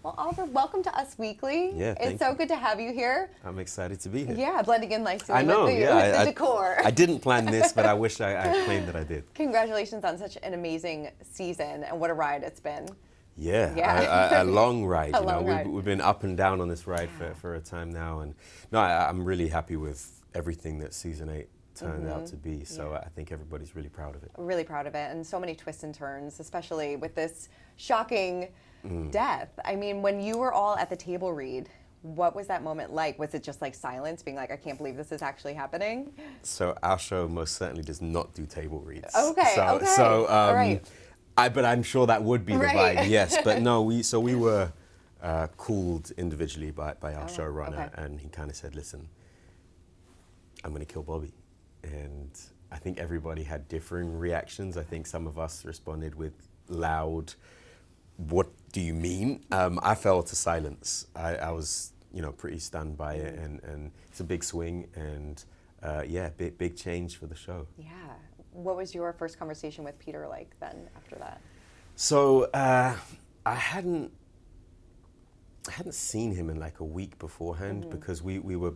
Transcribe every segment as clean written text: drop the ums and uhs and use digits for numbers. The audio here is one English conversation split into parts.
Well, Oliver, welcome to Us Weekly. Yeah, it's so good to have you here. I'm excited to be here. Yeah, blending in nicely I know, with the decor. I didn't plan this, but I wish I claimed that I did. Congratulations on such an amazing season, and what a ride it's been. Yeah. A long ride. Ride. We've been up and down on this ride for a time now, and no, I'm really happy with everything that season 8 turned out to be. So I think everybody's really proud of it. Really proud of it, and so many twists and turns, especially with this shocking death. I mean, when you were all at the table read, what was that moment like? Was it just like silence, being like, I can't believe this is actually happening? So our show most certainly does not do table reads. Okay. So all right. but I'm sure that would be the Right. vibe, yes. But no, we were called individually by our showrunner, and he kind of said, listen, I'm going to kill Bobby. And I think everybody had differing reactions. I think some of us responded with loud, what do you mean? I fell to silence. I was, pretty stunned by it, and it's a big swing, and big change for the show. Yeah. What was your first conversation with Peter like then after that? So I hadn't seen him in like a week beforehand because we were,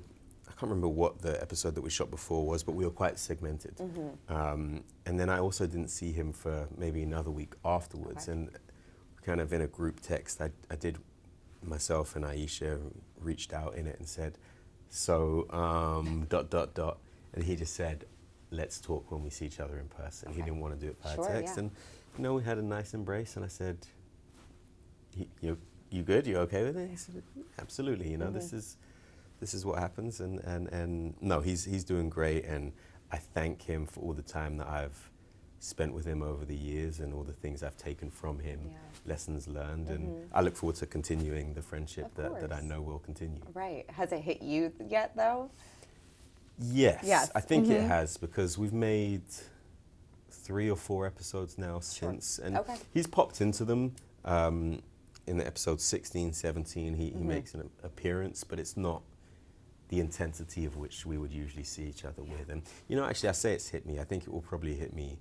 I can't remember what the episode that we shot before was, but we were quite segmented. And then I also didn't see him for maybe another week afterwards. Okay. And kind of in a group text, I did, myself and Aisha reached out in it and said, so, ... And he just said, let's talk when we see each other in person. Okay. He didn't want to do it by Sure, text. yeah. And, we had a nice embrace, and I said, you good? You okay with it? He said, absolutely. This is what happens. And no, he's doing great, and I thank him for all the time that I've spent with him over the years and all the things I've taken from him, lessons learned, and I look forward to continuing the friendship that I know will continue. Right. Has it hit you yet, though? Yes. I think it has, because we've made 3 or 4 episodes now since, and he's popped into them. In the episode 16, 17, he makes an appearance, but it's not the intensity of which we would usually see each other with. And, actually, I say it's hit me. I think it will probably hit me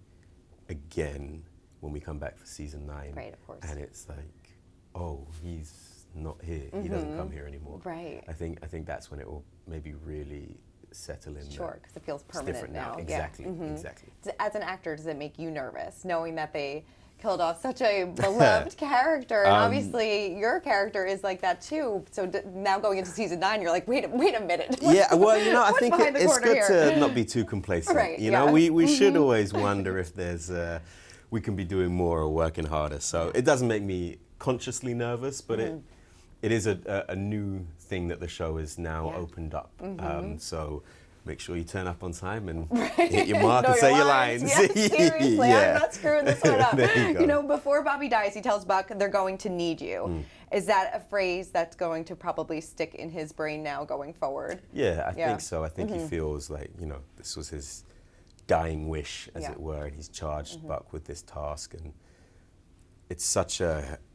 again when we come back for season 9. Right, of course. And it's like, oh, he's not here. He doesn't come here anymore. Right. I think that's when it will maybe really settle in. Sure, because it feels It's permanent different now. Yeah. Exactly. As an actor, does it make you nervous, knowing that they killed off such a beloved character, and obviously your character is like that too? So now going into season 9, you're like, wait a minute. I think it's good here? to not be too complacent. Right, we should always wonder if there's we can be doing more or working harder. So it doesn't make me consciously nervous, but it is a new thing that the show is now opened up. So make sure you turn up on time and hit your mark and say your lines. Yeah, seriously, I'm not screwing this one up. There you go. Before Bobby dies, he tells Buck they're going to need you. Is that a phrase that's going to probably stick in his brain now going forward? Yeah, I think so. I think he feels like, this was his dying wish, as it were, and he's charged Buck with this task. And it's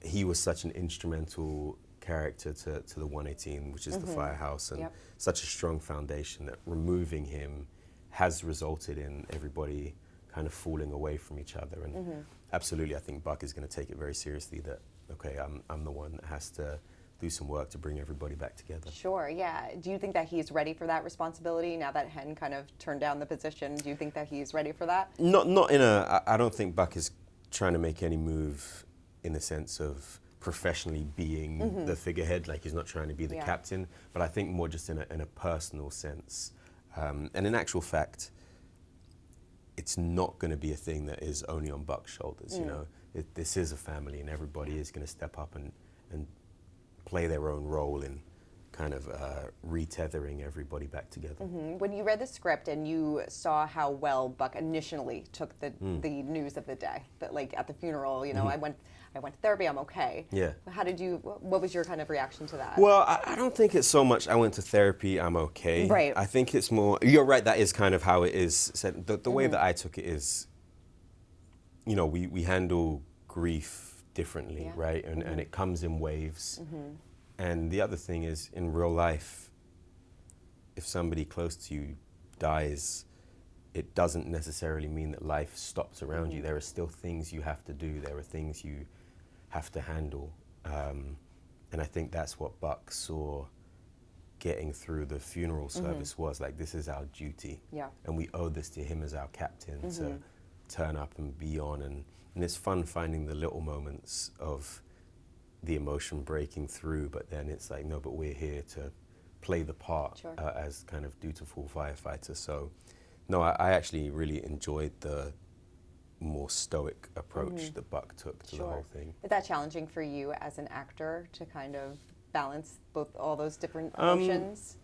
he was such an instrumental character to the 118, which is the firehouse, and such a strong foundation that removing him has resulted in everybody kind of falling away from each other. And absolutely, I think Buck is going to take it very seriously that, okay, I'm the one that has to do some work to bring everybody back together. Sure, yeah. Do you think that he's ready for that responsibility now that Hen kind of turned down the position? Do you think that he's ready for that? I don't think Buck is trying to make any move in the sense of professionally being the figurehead, like he's not trying to be the captain, but I think more just in a personal sense. And in actual fact, it's not going to be a thing that is only on Buck's shoulders. This is a family, and everybody is going to step up and play their own role in kind of retethering everybody back together. When you read the script and you saw how well Buck initially took the news of the day, that like at the funeral, I went to therapy, I'm okay. Yeah. What was your kind of reaction to that? Well, I don't think it's so much I went to therapy, I'm okay. Right. I think it's more, you're right, that is kind of how it is said. The way that I took it is, we handle grief differently, right? And it comes in waves. And the other thing is, in real life, if somebody close to you dies, it doesn't necessarily mean that life stops around you. There are still things you have to do. There are things you have to handle. And I think that's what Buck saw getting through the funeral service was like, this is our duty. Yeah. And we owe this to him as our captain to turn up and be on. And it's fun finding the little moments of the emotion breaking through, but then it's like, no, but we're here to play the part as kind of dutiful firefighters. So, no, I actually really enjoyed the more stoic approach that Buck took to the whole thing. Is that challenging for you as an actor to kind of balance both all those different emotions?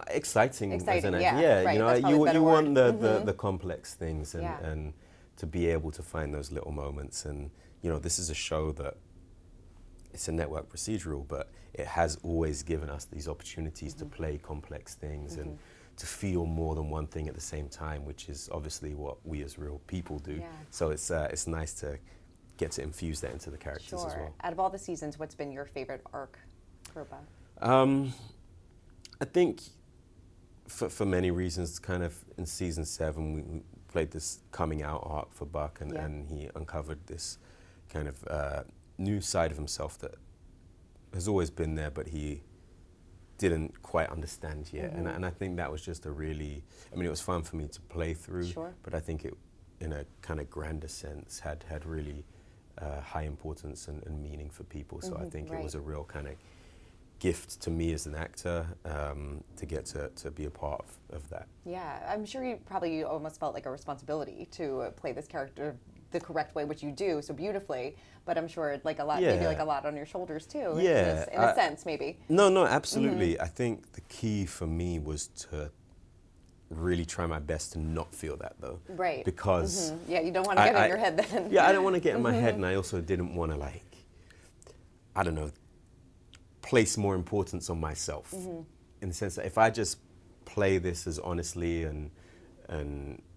Exciting as an actor. Yeah, right, you know, that's probably you a want better the complex things and to be able to find those little moments. And you know, this is a show that it's a network procedural, but it has always given us these opportunities to play complex things and to feel more than one thing at the same time, which is obviously what we as real people do. Yeah. So it's nice to get to infuse that into the characters as well. Out of all the seasons, what's been your favorite arc for Buck? I think for many reasons, kind of in season 7, we played this coming out arc for Buck, and he uncovered this kind of new side of himself that has always been there, but he didn't quite understand yet. And I think that was just a really, I mean, it was fun for me to play through, but I think it, in a kind of grander sense, had really high importance and meaning for people. So I think it was a real kind of gift to me as an actor to get to be a part of that. Yeah, I'm sure you probably almost felt like a responsibility to play this character the correct way, which you do so beautifully, but I'm sure like a lot, maybe like a lot on your shoulders too, in a sense, maybe. No, absolutely. I think the key for me was to really try my best to not feel that though. Right. Because yeah, you don't want to get in your head then. Yeah, I don't want to get in my head, and I also didn't want to, like, I don't know, place more importance on myself. In the sense that if I just play this as honestly and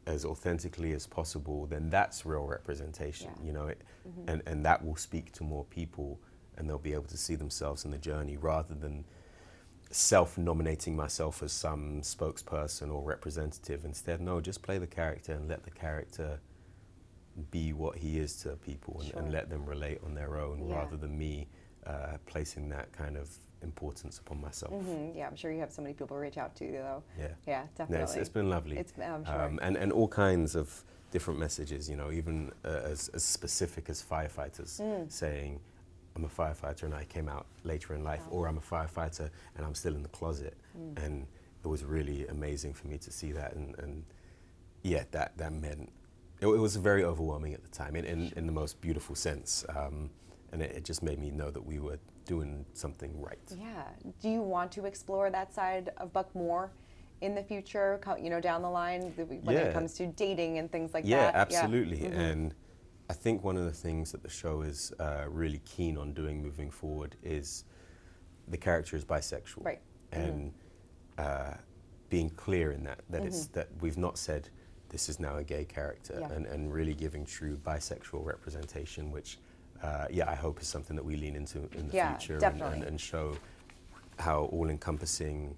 as authentically as possible, then that's real representation, you know, and that will speak to more people, and they'll be able to see themselves in the journey rather than self-nominating myself as some spokesperson or representative. Instead, no, just play the character and let the character be what he is to people, and let them relate on their own rather than me placing that kind of importance upon myself. Yeah, I'm sure you have so many people reach out to you though. Yeah, definitely. No, it's been lovely. I'm sure. And all kinds of different messages, you know, even as specific as firefighters saying, I'm a firefighter and I came out later in life, or I'm a firefighter and I'm still in the closet. And it was really amazing for me to see that, and yeah, that meant, it was very overwhelming at the time in the most beautiful sense. And it just made me know that we were doing something right. Yeah. Do you want to explore that side of Buck more in the future, you know, down the line, when it comes to dating and things like that? Yeah, absolutely. And I think one of the things that the show is really keen on doing moving forward is the character is bisexual. Right. And being clear in that it's that we've not said this is now a gay character, and really giving true bisexual representation, which I hope is something that we lean into in the future, and show how all-encompassing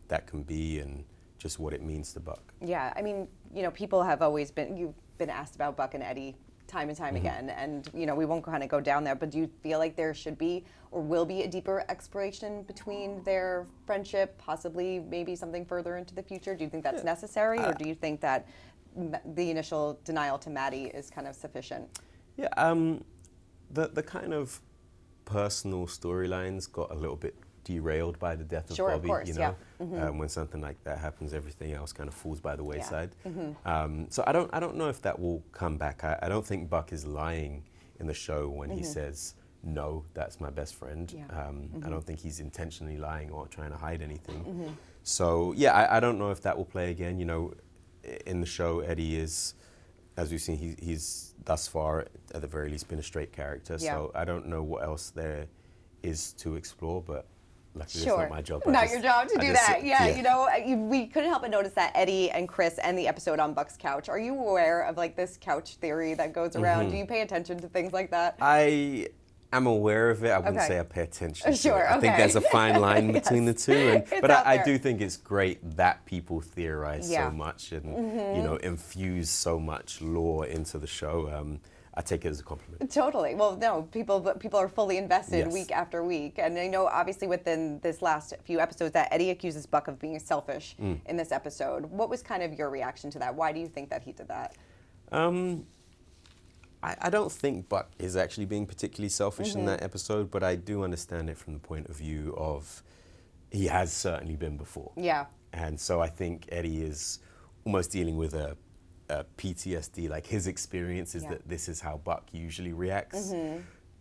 that can be and just what it means to Buck. Yeah, I mean, you know, people have always been, you've been asked about Buck and Eddie time and time again, and, you know, we won't kind of go down there, but do you feel like there should be or will be a deeper exploration between their friendship, possibly maybe something further into the future? Do you think that's necessary, or do you think that the initial denial to Maddie is kind of sufficient? Yeah, the kind of personal storylines got a little bit derailed by the death of Bobby. Of course, you know, when something like that happens, everything else kind of falls by the wayside. So I don't know if that will come back. I don't think Buck is lying in the show when he says, no, that's my best friend. I don't think he's intentionally lying or trying to hide anything. So yeah, I don't know if that will play again. You know, in the show, Eddie is, as we've seen, he's thus far, at the very least, been a straight character. So I don't know what else there is to explore, but luckily it's not my job. Not your job to do that. You know, we couldn't help but notice that Eddie and Chris end the episode on Buck's couch. Are you aware of like this couch theory that goes around? Do you pay attention to things like that? I'm aware of it. I wouldn't say I pay attention to it. Okay. I think there's a fine line between the two. But I do think it's great that people theorize so much and you know, infuse so much lore into the show. I take it as a compliment. Totally. Well, no, people are fully invested Yes. week after week. And I know, obviously, within this last few episodes that Eddie accuses Buck of being selfish in this episode. What was kind of your reaction to that? Why do you think that he did that? I don't think Buck is actually being particularly selfish in that episode, but I do understand it from the point of view of he has certainly been before. Yeah. And so I think Eddie is almost dealing with a PTSD, like his experience is that this is how Buck usually reacts.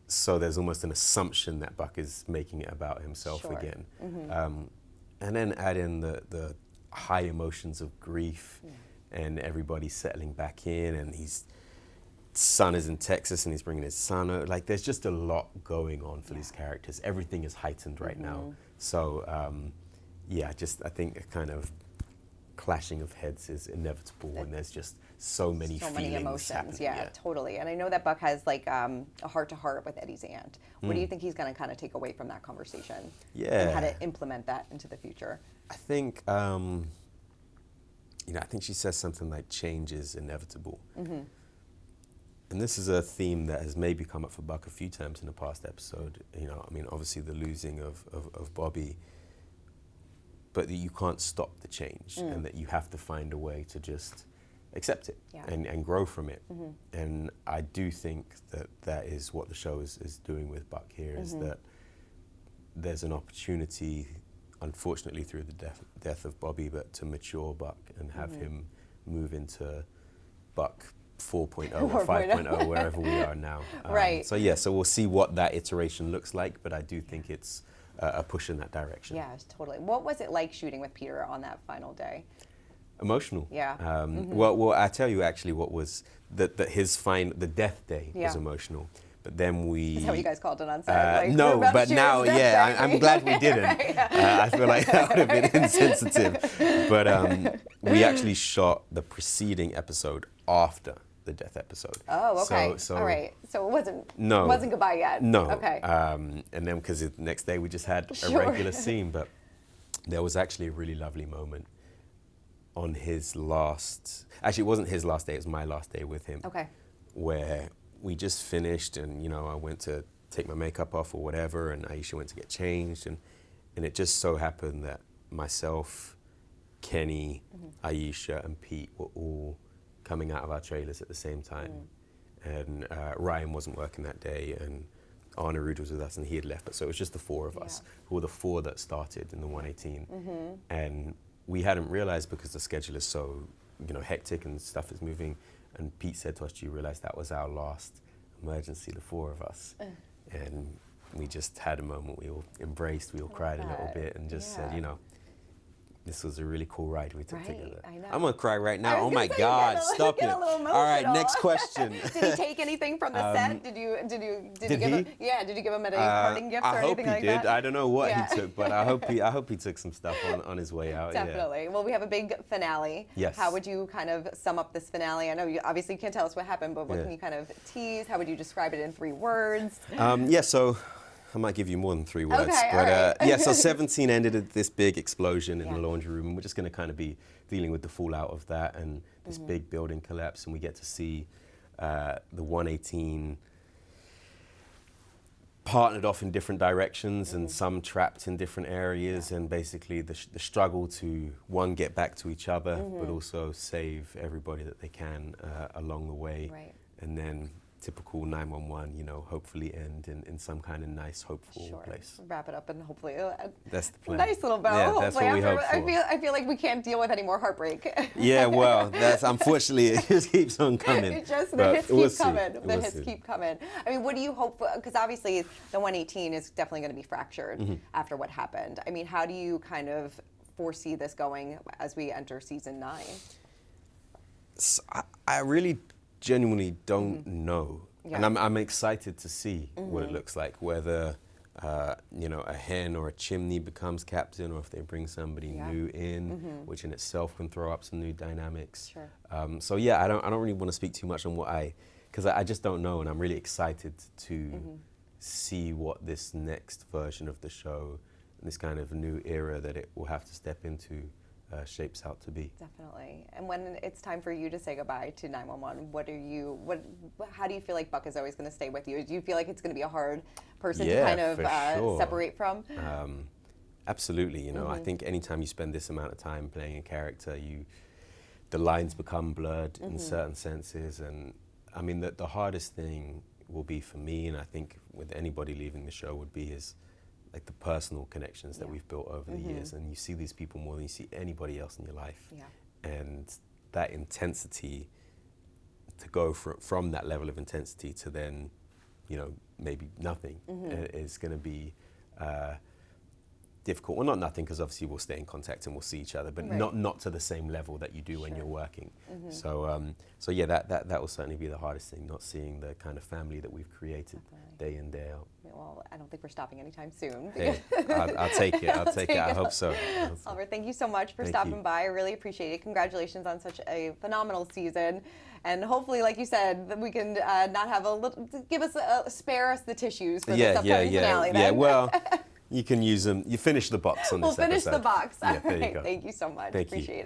So there's almost an assumption that Buck is making it about himself again. And then add in the high emotions of grief and everybody settling back in, and his son is in Texas and he's bringing his son out. Like there's just a lot going on for these characters. Everything is heightened right now. So I think a kind of clashing of heads is inevitable when there's just so many emotions. happening. Yeah, totally. And I know that Buck has like a heart-to-heart with Eddie's aunt. What do you think he's going to kind of take away from that conversation? And how to implement that into the future? I think, I think she says something like change is inevitable. And this is a theme that has maybe come up for Buck a few times in the past episode. Obviously the losing of Bobby, but that you can't stop the change and that you have to find a way to just accept it and grow from it. And I do think that is what the show is doing with Buck here, is that there's an opportunity, unfortunately through the death of Bobby, but to mature Buck and have him move into Buck 4.0 or 5.0, wherever we are now. So we'll see what that iteration looks like, but I do think it's a push in that direction. Yeah, totally. What was it like shooting with Peter on that final day? Emotional. Yeah. Well, I tell you actually what was the death day was emotional. But then we... Is that what you guys called it on set? No, but now, I'm glad we didn't. I feel like that would have been insensitive. But we actually shot the preceding episode after the death episode. Oh, okay. So all right. So it wasn't goodbye yet. No. Okay. And then because the next day we just had a regular scene, but there was actually a really lovely moment on his last... Actually, it wasn't his last day, it was my last day with him. Okay. Where we just finished and, I went to take my makeup off or whatever, and Aisha went to get changed, and it just so happened that myself, Kenny, Aisha, and Pete were all coming out of our trailers at the same time. And Ryan wasn't working that day, and Arna Ruud was with us, and he had left. But so it was just the four of us, who were the four that started in the 118. And we hadn't realized, because the schedule is so, hectic and stuff is moving. And Pete said to us, "Do you realize that was our last emergency, the four of us?" And we just had a moment. We all embraced, we all cried a little bit, and just said, this was a really cool ride we took together. I know. I'm gonna cry right now. Oh my God, stop it. All right, next question. Did he take anything from the set? Did you give him? Yeah, did you give him any parting gifts or anything like that? I hope he did. I don't know what he took, but I hope he took some stuff on his way out. Definitely. Yeah. Well, we have a big finale. Yes. How would you kind of sum up this finale? I know you obviously can't tell us what happened, but what can you kind of tease? How would you describe it in 3 words? So I might give you more than 3 words. Okay, but all right. so 17 ended at this big explosion in the laundry room. We're just going to kind of be dealing with the fallout of that and this big building collapse, and we get to see the 118 partnered off in different directions and some trapped in different areas, and basically the struggle to, one, get back to each other, but also save everybody that they can along the way. Right. And then typical 911, hopefully end in some kind of nice, hopeful place. Wrap it up and hopefully that's the plan. Nice little bow. Yeah, hopefully that's what we hope for. I feel like we can't deal with any more heartbreak. Yeah, well, that's unfortunately it just keeps on coming. It just the But hits we'll keep coming. see. The We'll hits see. keep coming. I mean, what do you hope? Because obviously the 118 is definitely going to be fractured after what happened. I mean, how do you kind of foresee this going as we enter season 9? So I really genuinely don't know. Yeah. And I'm excited to see what it looks like, whether a hen or a chimney becomes captain, or if they bring somebody new in, which in itself can throw up some new dynamics. Sure. I don't really want to speak too much on because I just don't know, and I'm really excited to see what this next version of the show, this kind of new era that it will have to step into, shapes out to be. Definitely. And when it's time for you to say goodbye to 911, how do you feel like Buck is always going to stay with you? Do you feel like it's going to be a hard person to kind of sure. separate from? Absolutely. You know, I think anytime you spend this amount of time playing a character, the lines become blurred in certain senses. And I mean, the hardest thing will be for me, and I think with anybody leaving the show, would be like the personal connections that we've built over the years. And you see these people more than you see anybody else in your life. Yeah. And that intensity, to go from that level of intensity to then, you know, maybe nothing, is going to be difficult. Well, not nothing, because obviously we'll stay in contact and we'll see each other, but not to the same level that you do when you're working. So yeah, that will certainly be the hardest thing, not seeing the kind of family that we've created day in, day out. Well, I don't think we're stopping anytime soon. Hey, I'll take it. I'll take it. I hope so. Oliver, thank you so much for stopping by. I really appreciate it. Congratulations on such a phenomenal season. And hopefully, like you said, that we can not have spare us the tissues for this upcoming finale. Yeah, well, you can use them. You finish the box on this episode. We'll finish the box. All there you right. go. Thank you so much. Thank you. Appreciate it.